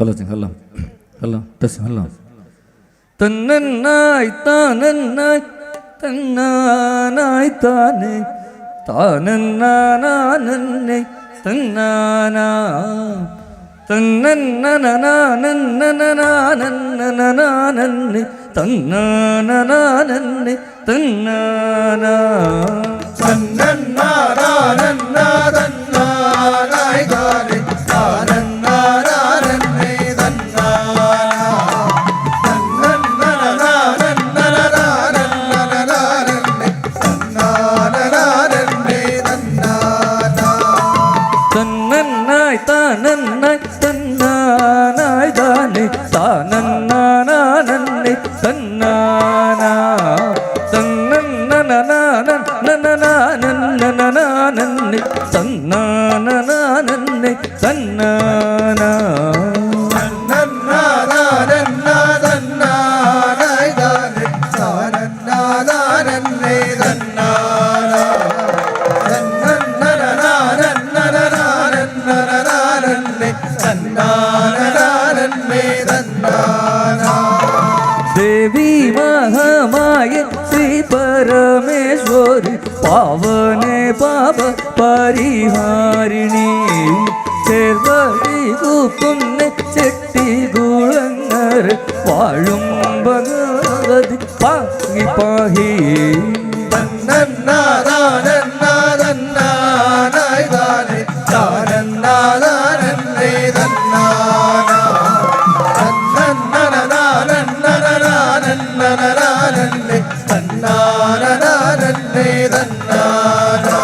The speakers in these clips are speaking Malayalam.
ഹലോ ഹലോ ഹലോ ഹലോ തന്നന്നായി താനന്നായി തന്നാനായി താനേ താനന്നാനന്നെ തന്നാനാ തന്നന്നനനനനനനനനനനനന്നെ തന്നാനനനന്നെ തന്നാനാ തന്നന്നാനനനനനായി താനേ താനന്നാനന്നെ തന്നാനാ തന്നന്നനനനനനനനനനന്നെ തന്നാനനന്നെ തന്നാനാ തന്നന്നായി താനന്നായി തന്നാനായി താനേ താനന്നാനന്നെ തന്നാനാ തന്നന്നനനനനനനനനനന്നെ തന്നാനനന്നെ തന്നാനാ തന്നന്നാനനനനനായി താനേ താനന്നാനന്നെ തന്നാനാ തന്നന്നനനനനനനനനന്നെ തന്നാനനന്നെ തന്നാനാ ദേവി മഹാമായ ശ്രീ പരമേശ്വരി പാവനെ പാപ പരിഹാരിണി ചേർവഴി കൂപ്പുന്നെ ചെട്ടികുളങ്ങർ വാഴും ഭഗവതി പാഹി പാഹി തന്നന്നാനനനനനായി താനേ താനന്നാനന്നെ തന്നാനാ തന്നന്നനനനനനനനനനന്നെ തന്നാനനന്നെ തന്നാനാ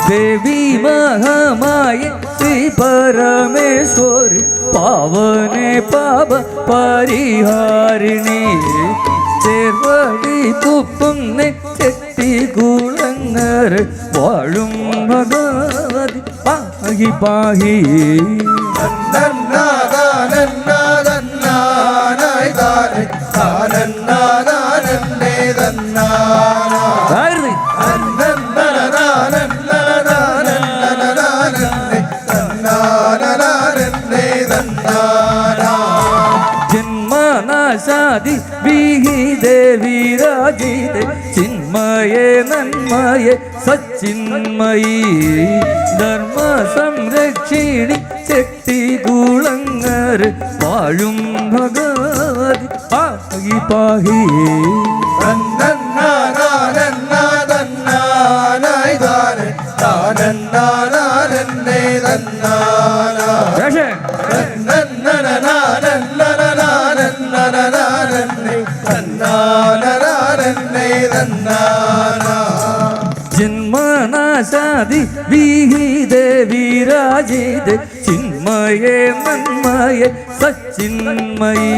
ദേവി മഹാമായ ശ്രീ പരമേശ്വരി പാവനെ പാപ പരിഹാരിണി ചേർവഴി കുപ്പുന്നെ ചെട്ടികുളങ്ങർ വാഴും ഭഗവതി പാഹി പാഹി തന്നന്നാനനനനനായി താനേ താനന്നാനന്നെ തന്നാനാ തന്നന്നനനനനനനനനന്നെ തന്നാനനന്നെ തന്നാനാ ജന്മനാശാദി വിഹിതേ വിരാജിതേ ചിന്മയേ നന്മയേ സച്ചിന്മയീ ധർമ്മ സംരക്ഷിണി ചെട്ടികുളങ്ങർ വാഴും ഭഗവതി പാഹി പാഹി തന്നന്നാനനനനനായി താനേ താനന്നാനന്നെ തന്നാനാ തന്നന്നനനനനനനനനന്നെ തന്നാനനന്നെ തന്നാനാ ജന്മനാശാദി വിഹിതേ വിരാജിതേ ചിന്മയേ നന്മയേ സച്ചിന്മയീ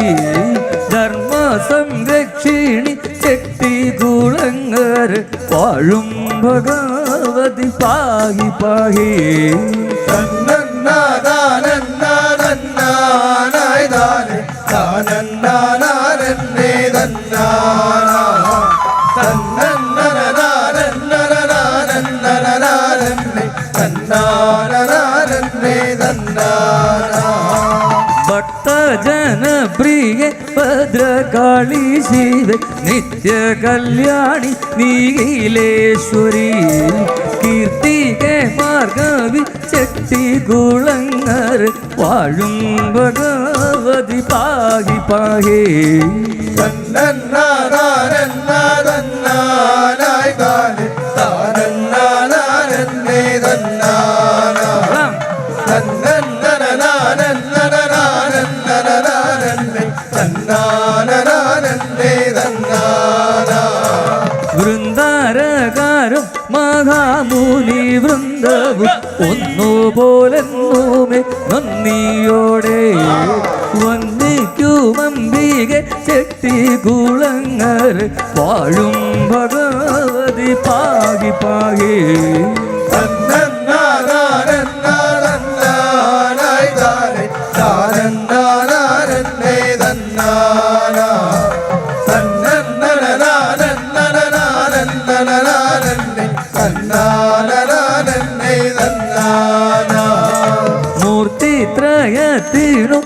ധർമ്മ സംരക്ഷിണി ചെട്ടികുളങ്ങർ വാഴും ഭഗവതി പാഹി പാഹി തന്നന്നാനനനനനായി താനേ താനന്നാനന്നെ തന്നാനാ തന്നന്നനനനനനനനനന്നെ തന്നാനനന്നെ തന്നാനാ ഭക്തജനപ്രിയ ഭദ്രകാളി ശിവ നിത്യ കല്യാണി നീലീശ്വരി കീർത്തികെ മാർഗവി ചെട്ടികുളങ്ങർ വാഴും ഭഗവതി പാഹി പാഹി തന്നന്നാനനനനായി താനേ താനന്നാനന്നെ തന്നാനാ തന്നന്നനനനനനനനനന്നെ തന്നാനനന്നെ തന്നാനാ വൃന്ദാരകാരം മഹാമുനി വൃന്ദവും ഒന്നുപോലെന്നുമേ നന്ദിയോടെ വന്ദിക്കുമംബികെ ചെട്ടികുളങ്ങർ വാഴും ഭഗവതി പാഹി പാഹി തന്നന്നാനനനനായി താനേ താനന്നാനന്നെ തന്നാനാ തന്നന്നനനനനനനനനന്നെ തന്നാനനന്നെ തന്നാനാ മൂർത്തിത്രയത്തിനും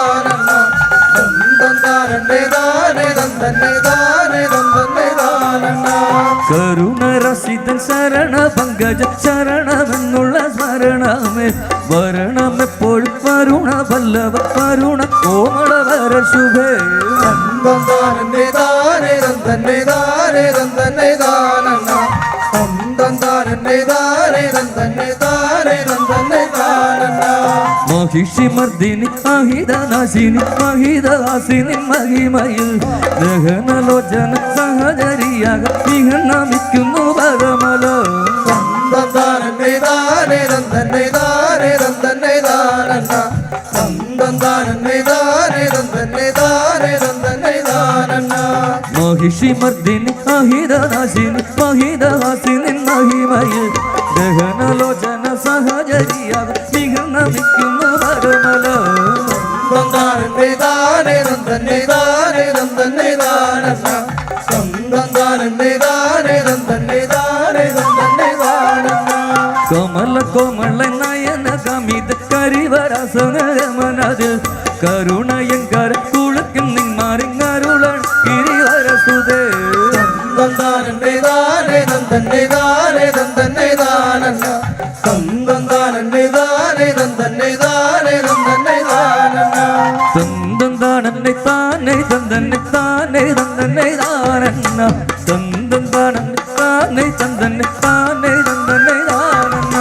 തന്നെ താനേ തന്നെ താനന്ന കരുണരസിതൻ ശരണ പങ്കജ ശരണമെന്നുള്ള സ്മരണമേ വരണമെപ്പോഴും വരുണ വല്ലഭ വരുണ കോമള വര ശുഭേ തന്നെ താനേ തന്നെ താനേ തന്നെ താനന്ന തന്നെ താനേ തന്നെ താനേ തന്നെ താനന്ന മഹിഷി മർദിനി അഹിതനാശിനി മഹിതവാസിനി മഹിമയിൽ ദഹനലോചന സഹചരിയാക നമിക്കുന്നു പരമല തന്നെ താനേ തന്നെ താനേ തന്നെ താനന്ന തന്നെ താനേ തന്നെ താനേ തന്നെ താനന്ന മഹിഷി മർദിനി അഹിതനാശിനി മഹിതവാസിനി മഹിമയിൽ ദഹനലോചന സഹചരിയാക നമിക്കുന്നു പരമല തന്നെ താനേ തന്നെ താനേ തന്നെ താനന്ന തന്നെ താനേ തന്നെ താനേ തന്നെ താനന്ന കോമള കോമള നയന കമിത കരിവരസനമനതിൽ കരുണയങ്കര കുളുക്കും നിന്മാറിങ്ങരുളൻ ഗിരിവരസുതേ തന്നെ താനേ തന്നെ താനേ തന്നെ താനന്ന തന്നെ താനേ തന്നെ താനേ തന്നെ താനന്ന തന്തന്താനന്നെ താനേ തന്തന്നെ താനേ തന്തന്നെ താനന്ന തന്തന്താനന്നെ താനേ തന്തന്നെ താനേ തന്തന്നെ താനന്ന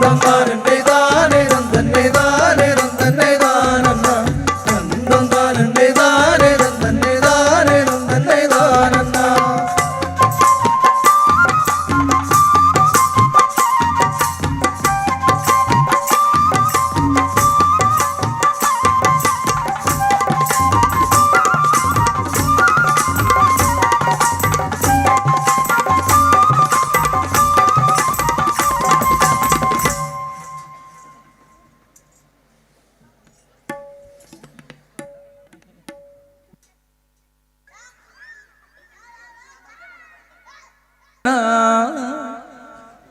തന്നെ താനേ തന്നെ താനേ തന്നെ താനന്ന തന്നെ താനേ തന്നെ താനേ തന്നെ താനന്ന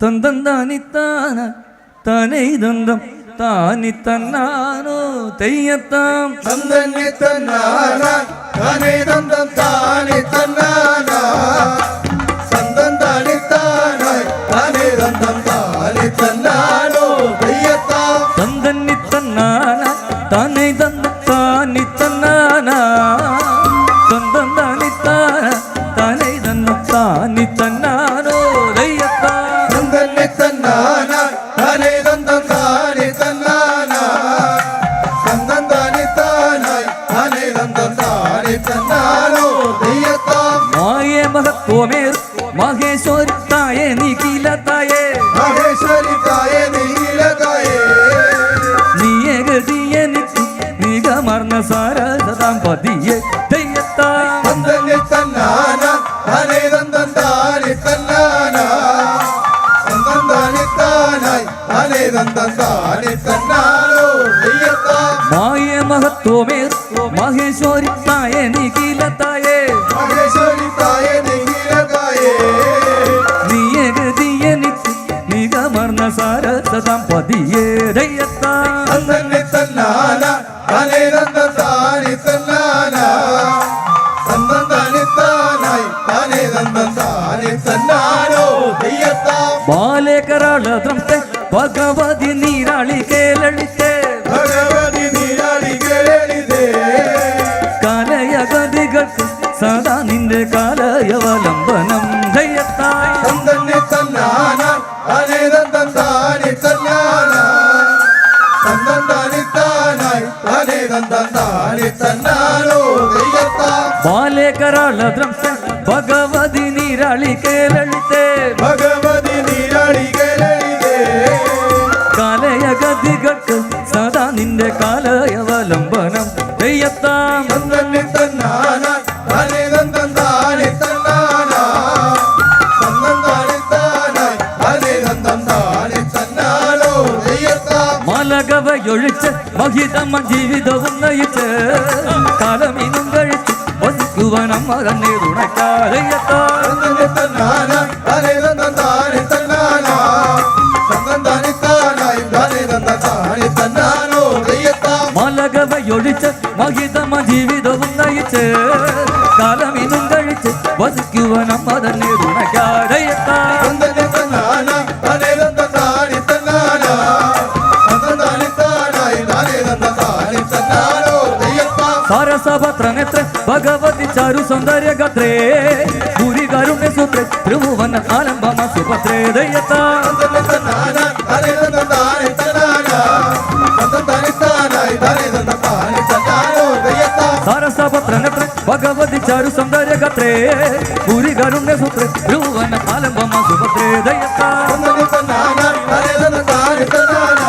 തന്തന്താനിത്താന തനൈ ദന്തം താനി തന്നാനോ തെയ്യത്താം തന്നെ തന്നാന താനേ തന്തം താനേ തന്നാന തന്തം താനേ താനായി താനേ തന്തം താനേ തന്നാനോ തെയ്യത്താം തന്തന്നി തന്നാന തനൈ ദന്തം താനി തന്നാന തന്തന്താനിത്താന തനൈ ദന്തം താനി തന്നാനോ തെയ്യത്താം തന്നെ തന്നാന താനേ തന്തം താനേ തന്നാന തന്തം താനേ താനായി താനേ തന്തം താനേ തന്നാനോ തെയ്യത്താം മായേ മഹത്വമേർ മഹേശ്വരി തായേ നിഖില തായേ മഹേശ്വരി തായേ നീലതായേ നീയേ ഗതിയെനിക്ക് നിഗമർന്ന സാരസതാം പതിയെ തെയ്യത്താം തന്നെ തന്നാന താനേ തന്തം താനേ തന്നാന തന്തം താനേ താനായി താനേ തന്തം താനേ തന്നാനോ തെയ്യത്താം മായേ മഹത്വമേർ മഹേശ്വരി തായേ നിഖില തായേ മഹേശ്വരി തായേ നീലതായേ നീയേ ഗതിയെനിക്ക് നിഗമർന്ന സാരസതാം പതിയെ തെയ്യത്താം തന്നെ തന്നാന താനേ തന്തം താനേ തന്നാന തന്തം താനേ താനായി താനേ തന്തം താനേ തന്നാനോ തെയ്യത്താം ബാലേകരാളദ്രം ഭഗവതി നീരാളി കേളളിത്തേ ഭഗവതി നീരാളികളെഴുതേ കലയഗതികൾക്ക് സദാ നിന്റെ കാലയവലംബനം ദയത്തായി തന്നെ തന്നാന താനേ തന്തം താനേ തന്നാന തന്തം താനേ താനായി താനേ തന്തം താനേ തന്നാനോ തെയ്യത്താം ബാലേകരാളദ്രം ഭഗവതി നീരാളി കേളളിത്തേ ഭഗവതി നീരാളികളെഴുതേ കലയഗതികൾക്ക് സദാ നിന്റെ കാലയവലംബനം ദയത്താം തന്നെ തന്നാന താനേ തന്തം താനേ തന്നാന തന്തം താനേ താനായി താനേ തന്തം താനേ തന്നാനോ തെയ്യത്താം മലകവയൊഴിച്ച് മഹിതമ ജീവിതവും നയിച്ച് കാലമിനും കഴിച്ച് വസിക്കുവനം മകനെ തുണക്കാലയത്താം തന്നെ തന്നാന താനേ തന്തം താനേ തന്നാന തന്തം താനേ താനായി താനേ തന്തം താനേ തന്നാനോ തെയ്യത്താം മലകവയൊഴിച്ച് മഹിതമ ജീവിതവും നയിച്ച് കാലമിനും കഴിച്ച് വസിക്കുവാൻ അമ്മ തന്നെ തുണയ്ക്കാതയ്യത്ത തന്നനെ തന്നാന താനേ തന്നാനി തന്നാന തന്നതാനി താനായി താനേ തന്നാനി തന്നാനോ ദയ്യപ്പ സാരസഭദ്രനെത്ര ഭഗവതി ചാരു സൗന്ദര്യ ഗത്രേ ഭൂരി കാരുണ്യ സൂത്രേ ത്രിഭുവന ആലംബമ സുഭദ്രേ ദയ്യത്ത തന്നനെ തന്നാന താനേ തന്നാനി തന്നാന തന്നതാനി താനായി താനേ തന്നാനി തന്നാനോ ദയ്യപ്പ സാരസഭദ്രനെത്ര ഭഗവതി ചാരു സൗന്ദര്യ ഗത്രേ ഭൂരി കാരുണ്യ സൂത്രേ ത്രിഭുവന ആലംബമ സുഭദ്രേ ദയ്യത്ത തന്നനെ തന്നാന താനേ തന്നാനി തന്നാന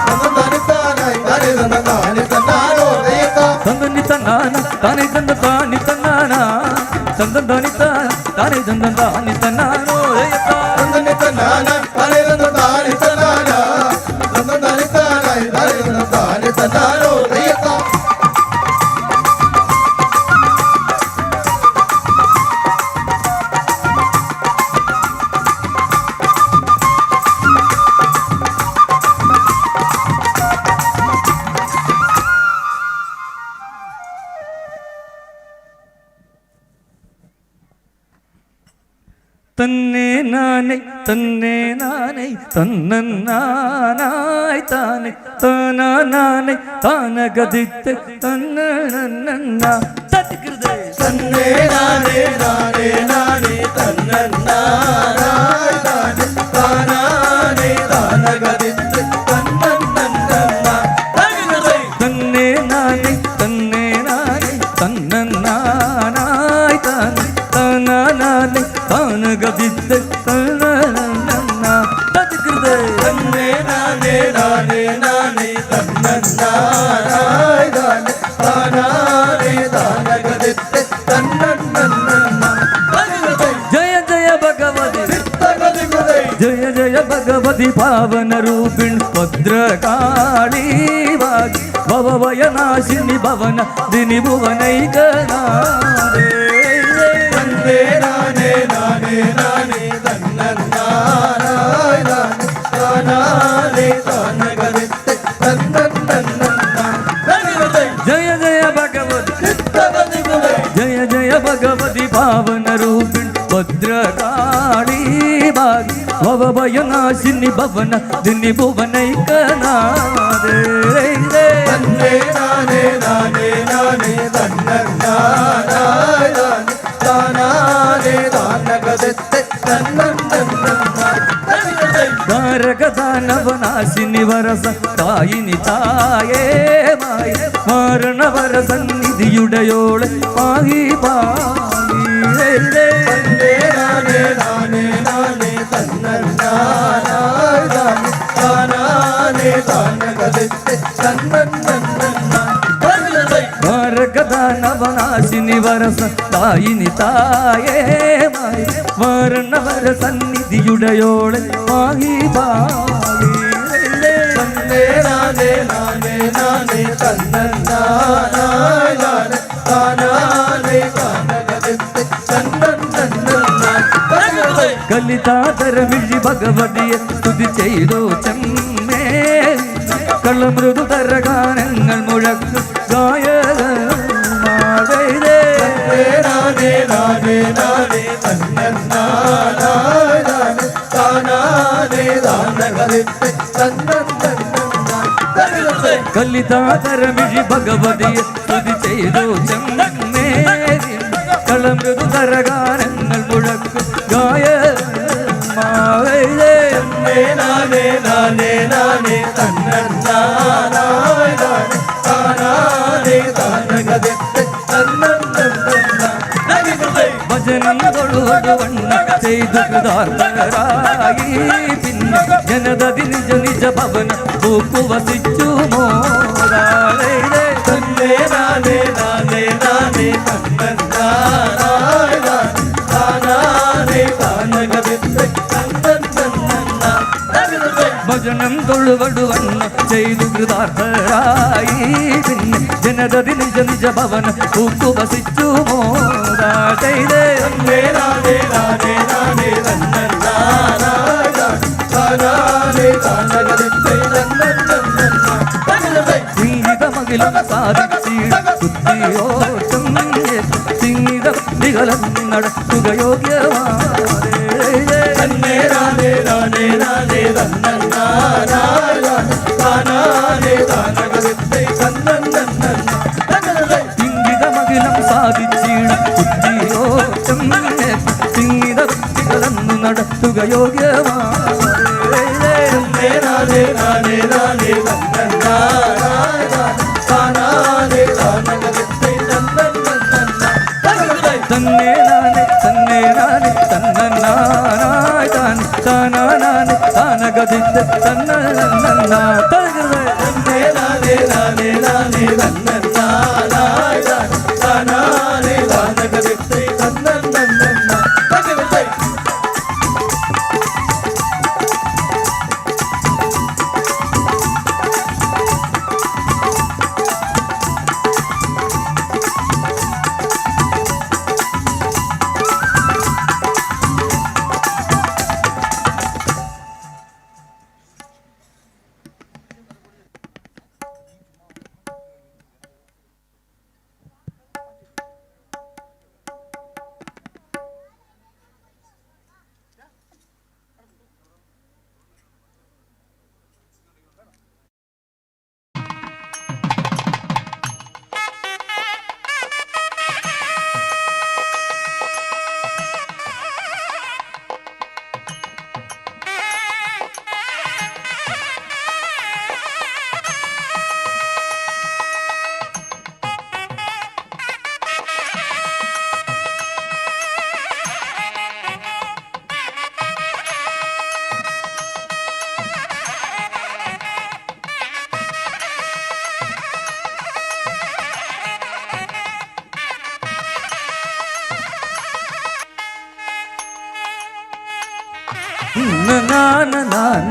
തന്നതാനി താനായി താനേ തന്നാനി തന്നാനോ ദയ്യപ്പ തന്നി തന്നാന താനേ തന്നി തന്നാന തന്നി താനേ തന്നി തന്നാനോ ദയ്യത്ത തന്നനെ തന്നാന താനേ തന്നാനി തന്നാന തന്നതാനി താനായി താനേ തന്നാനി തന്നാനോ ദയ്യപ്പ തന്നെ നാനൈ തന്നാനായി താനെ താനാനാനൈ താനഗതിത്തെ തന്നനന്ന തട്ടിക്കരുതേ തന്നെ നാനേ നാനേ നാനേ തന്നന്നാനായി താനേ താനാനേ താനഗതിത്ത് തന്നന്നന്ന തന്നെ നാനൈ തന്നാനായി താനെ താനാനാനൈ താനഗതിത്തെ തന്നനന്ന തട്ടിക്കരുതേ തന്നെ നാനേ നാനേ നാനേ തന്നന്നാനായി താനേ താനാനേ താനഗതിത്ത് തന്നന്നന്ന ജയ ജയ ഭഗവതി ചിത്തഗതികുതൈ ജയ ജയ ഭഗവതി പാവന രൂപിൺ ഭദ്രകാളി വാഗി ഭവഭയനാശിനി ഭവന ദിനി ഭുവനൈകനാദേ തന്നേ നാനേ നാനേ നാനേ തന്നന്നാനായി താനേ താനാനേ താനഗതിത്ത് തന്നന്നന്ന ജയ ജയ ഭഗവതി ചിത്തഗതികുതൈ ജയ ജയ ഭഗവതി പാവന രൂപിൺ ഭദ്രകാളി ഭാഗി ഭവഭയനാശിനി ഭവന ദിനി ഭുവനൈകനാദേ തന്നേ നാനേ നാനേ നാനേ തന്നന്നാനായി താനേ താനാനേ താനഗതിത്ത് തന്നന്നന്ന താരകദാനവനാശിനി വരസ തായിനി തായേ മായ മാരണവര സന്നിധിയുടെയോളെ പാഹി പാഹി തന്നേ നാനേ നാനേ നാനേ തന്നന്നാനായി താനേ താനാനേ താനഗതിത്ത് തന്നന്നന്ന താരകദാനവനാശിനി വരസ തായിനി തായേ മായ മാരണവര സന്നിധിയുടെയോളെ പാഹി പാഹി തന്നേ നാനേ നാനേ നാനേ തന്നന്നാനായി താനേ താനാനേ താനഗതിത്ത് തന്നന്നന്ന കലിതാതരമിഴി ഭഗവതിയെ സ്തുതി ചെയ്തോ ചെമ്മേ കളമൃദുതര ഗാനങ്ങൾ മുഴക്കും ഗായകമാതേ നാനേ നാനേ നാനേ തന്നന്നാനായി താനേ താനാനേ താനഗതിത്ത് തന്നന്നന്ന കലിതാതരമിഴി ഭഗവതിയെ സ്തുതി ചെയ്തോ ചെമ്മേ കളമൃദുതര ഗാനങ്ങൾ മുഴക്കും ഗായകമാതേ നാനേ നാനേ നാനേ തന്നന്നാനായി താനേ താനാനേ താനഗതിത്ത് തന്നന്നന്ന ഭജനം തൊഴുവണ്ണ ചെയ്തു കൃതാർത്ഥരായി പിന്നെ ജനതതി നിജ നിജ ഭവന പൂക്കു വസിച്ചു മോരാളേ തന്നേ നാനേ നാനേ നാനേ തന്നന്നാനായി താനേ താനാനേ താനഗതിത്ത് തന്നന്നന്ന ഭജനം തൊഴുവടുവണ്ണ ചെയ്തു കൃതാർത്ഥരായി പിന്നെ ജനതതി നിജ നിജ ഭവന പൂക്കു വസിച്ചു മോരാളേ തന്നേ നാനേ നാനേ നാനേ തന്നന്നാനായി താനേ താനാനേ താനഗതിത്ത് തന്നന്നന്ന സംഗീതമകിലും സാധിച്ചീട ബുദ്ധിയോട്ടം സംഗീത വികലം നടത്തുക യോഗ്യമാരേ തന്നെ നാനേ നാനേ നാനേ തന്നന്നാനാ താനാനേ താനകത്തെ തന്നന്നന്ന ഇംഗിതമകിലം സാധിച്ചിട ബുദ്ധിയോറ്റം ഇംഗിത വികലം നടത്തുക യോഗ്യമാരേ തന്നെ നാനേ നാനേ നാനേ തന്നന്നാനാ താനാനേ താനകത്തെ തന്നന്നന്ന തന്നെ നാനെ തന്നെ നാനെ തന്നാനായി താൻ താനാനാനെ താനഗതിത്ത് തന്ന തന്നെ നാനേ നാനേ നാനേ തന്നന്നാനായ താനാനേ താനകത്തെ തന്നന്നന്ന തകർത്തേ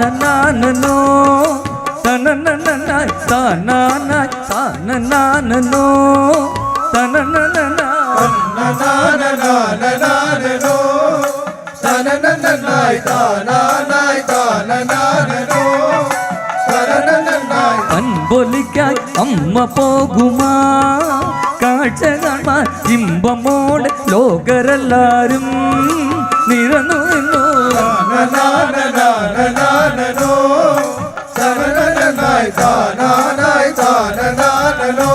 നാനോ തനനനായി താനാനായി താനനാനോ തനനനാ തന്നനാനനാനനാനനോ തനനനായി താനാനായി താനനാനനോ തനനനായി അൻപൊലിക്കായി അമ്മ പോകുമാ കാഴ്ച കാണാൻ ഇമ്പമോടെ ലോകരെല്ലാരും നിരന്നു നിന്നു താനനാനനാനനാനനോ തനനനായി താനാനായി താനനാനനോ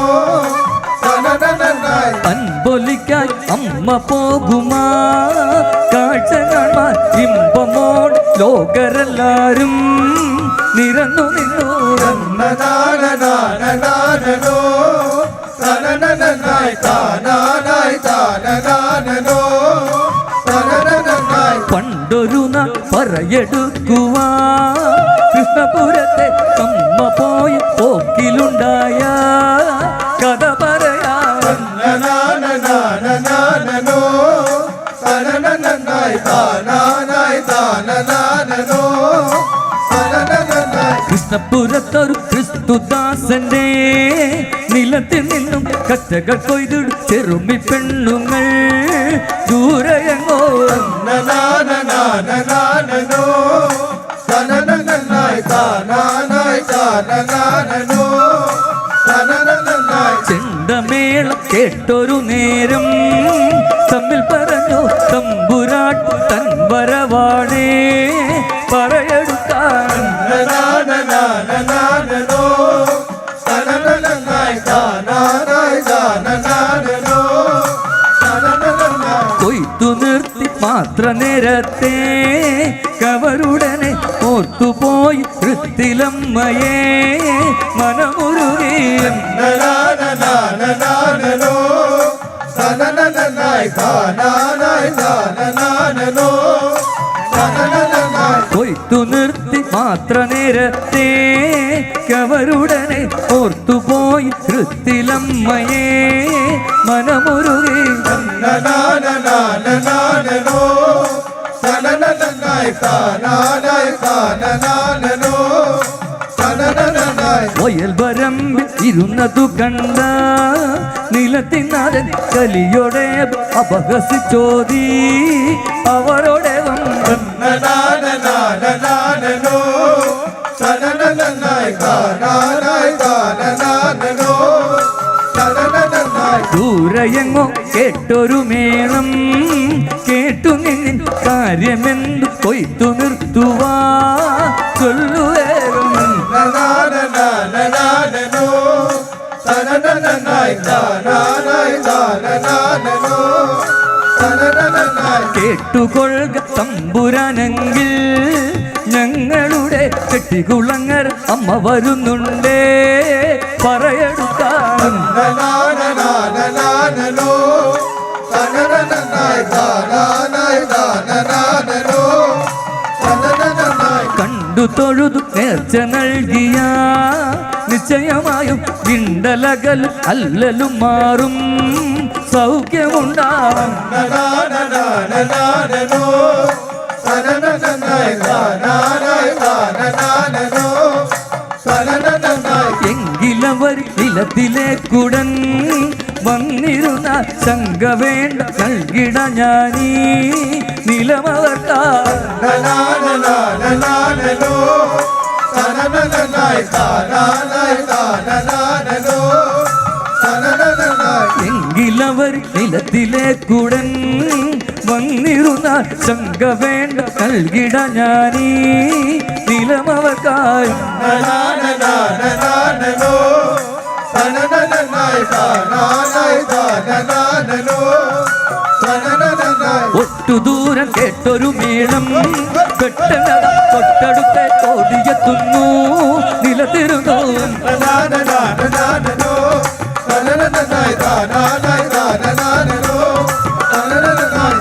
തനനനായി അൻപൊലിക്കായി അമ്മ പോകുമാ കാഴ്ച കാണാൻ ഇമ്പമോടെ ലോകരെല്ലാരും നിരന്നു നിന്നു തന്നനാനനാനനാനനോ തനനനായി താനാനായി താനനാനനോ തനനനായി പണ്ടൊരു നാൾ പറയെടുക്കുവാ കൃഷ്ണപുരത്തെ അമ്മ പോയ പോക്കിലുണ്ടായ കഥ പറയാ തന്നനാനനാനനാനനോ തനനനായി താനാനായി താനനാനനോ തനനനായി കൃഷ്ണപുരത്തൊരു ക്രിസ്തുദാസന്റെ നിലത്തിൽ നിന്നും കറ്റകൾ കൊയ്തിടും ചെറുമി പെണ്ണുങ്ങൾ ദൂരയങ്ങോ തന്നനാനനാനനാനനോ തനനനായി താനാനായി താനനാനനോ തനനനായി ചെണ്ടമേള കേട്ടൊരു നേരം തമ്മിൽ പറഞ്ഞു തമ്പുരാട്ട് തൻ വരവാണേ പറയെടുക്കാൻ തന്നനാനനാനനാനനോ തനനനായി താനാനായി താനനാനനോ തനനനായി കൊയ്ത്തു നിർത്തി മാത്ര നേരത്തെ കവരുടനെ ഓർത്തുപോയി വൃത്തിലമ്മയെ മനമുരുകി തന്നനാനനാനനാനനോ തനനനായി താനാനായി താനനാനനോ തനനനായി കൊയ്ത്തു നിർത്തി മാത്ര നേരത്തെ കവരുടനെ ഓർത്തുപോയി വൃത്തിലമ്മയെ മനമുരുകി തന്നനാനനാനനാനനോ തനനനായി താനാനായി താനനാനനോ തനനനായി വയൽ വരമ്പിൽ ഇരുന്നതു കണ്ട നിലത്തിനാരൻ കലിയോടെ അപഹസിച്ചോതി അവരോടെ തന്നനാനനാനനാനനോ തനനനായി താനാനായി താനനാനനോ തനനനായി ദൂരയെങ്ങോ കേട്ടൊരു മേളം കേട്ടു നിന്നിൻ കാര്യമെന്തു കൊയ്ത്തു നിർത്തുവാ ചൊല്ലു വേഗം. കേട്ടുകൊള്ളുക തമ്പുരാനെങ്കിൽ ഞങ്ങളുടെ കെട്ടികുളങ്ങര അമ്മ വരുന്നുണ്ടേ പറയെടുക്കാൻ. കണ്ടു തൊഴുതു നേർച്ച നൽകിയ നിശ്ചയമായും വിണ്ടലകലും അല്ലലും മാറും സൗഖ്യമുണ്ടാകും. എങ്കിലവർ നിലത്തിലേക്കുടൻ വന്നിരുന്ന ശങ്ക വേണ്ട നൽകിട ഞാനീ നിലമവർക്കാ. എങ്കിലവർ നിലത്തിലേക്കുടൻ വന്നിരുന്ന ശങ്ക വേണ്ട നൽകിട ഞാനീ നിലമവർക്കായി. ഒട്ടു ദൂരം കേട്ടൊരു മേളം പെട്ടെന്ന് തൊട്ടടുത്തെ ഓടിയെത്തുന്നു നിലത്തിരുന്നു.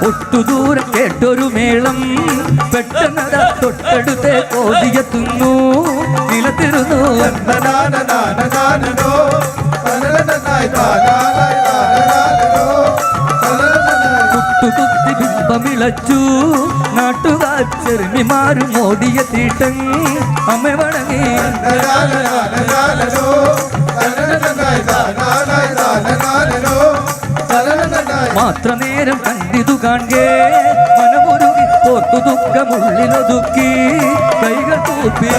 ഒട്ടു ദൂരം കേട്ടൊരു മേളം പെട്ടെന്ന് തൊട്ടടുത്തെ ഓടിയെത്തുന്നു നിലത്തിരുന്നു. കുത്തുകുത്തി ബിംബമിളച്ചു നാട്ടുകാർ ചെറുമിമാരും ഓടിയെത്തിയിട്ട് അമ്മ വണങ്ങി. മാത്രനേരം കണ്ടിതു കാണേ മനമുരുകി ഓർത്തു ദുഃഖമുള്ളിലൊതുക്കി കൈകൾ കൂപ്പി.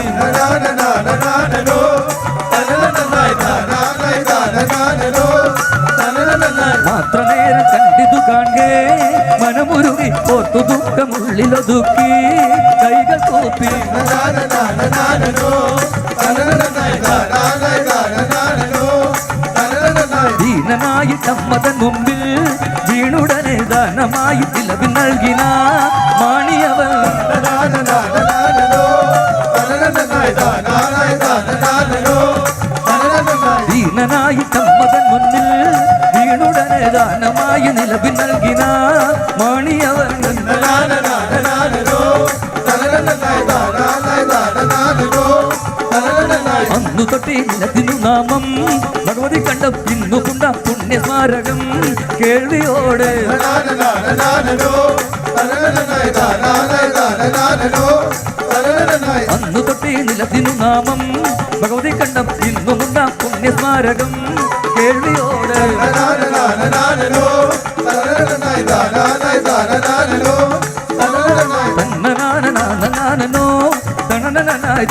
മാത്രനേരം കണ്ടിതു കാണേ മനമുരുകി ഓർത്തു ദുഃഖമുള്ളിലൊതുക്കി കൈകൾ കൂപ്പി. ദീനനായി സമ്മതൻ മുമ്പിൽ വീണുടനെ ദാനമായി ചിലവിൽ നൽകിന മാണിയവൻ. ദീനനായി സമ്മതൻ മുന്നിൽ വീണുടനെ ദാനമായി നിലവിൽ നൽകിന മാണിയവൻ. അന്നു തൊട്ടേ നിലത്തിനു നാമം ഭഗവതി കണ്ടം ഇന്നു കൊണ്ട പുണ്യസ്മാരകം കേൾവിയോടെ. അന്നു തൊട്ടേ നിലത്തിനു നാമം ഭഗവതി കണ്ടം ഇന്നു കൊണ്ട പുണ്യസ്മാരകം കേൾവിയോടെ. തന്നനാനോ തണനനായ